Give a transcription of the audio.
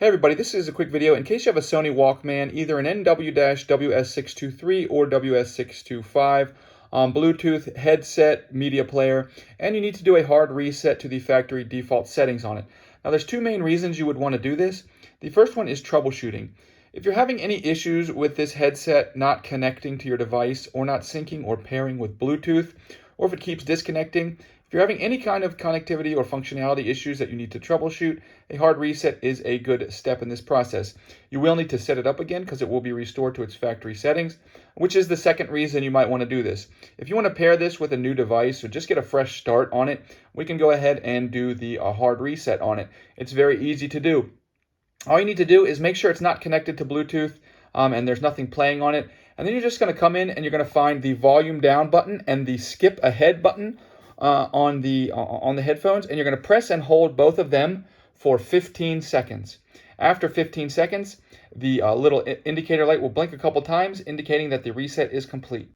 Hey everybody, this is a quick video in case you have a Sony Walkman, either an NW-WS623 or WS625, Bluetooth headset media player, and you need to do a hard reset to the factory default settings on it. Now there's two main reasons you would want to do this. The first one is troubleshooting. If you're having any issues with this headset not connecting to your device or not syncing or pairing with Bluetooth, or if it keeps disconnecting, if you're having any kind of connectivity or functionality issues that you need to troubleshoot, a hard reset is a good step in this process. You will need to set it up again because it will be restored to its factory settings, which is the second reason you might want to do this. If you want to pair this with a new device or just get a fresh start on it, we can go ahead and do the hard reset on it. It's very easy to do. All you need to do is make sure it's not connected to Bluetooth and there's nothing playing on it. And then you're just going to come in and you're going to find the volume down button and the skip ahead button on the headphones, and you're going to press and hold both of them for 15 seconds. After 15 seconds, the little indicator light will blink a couple times, indicating that the reset is complete.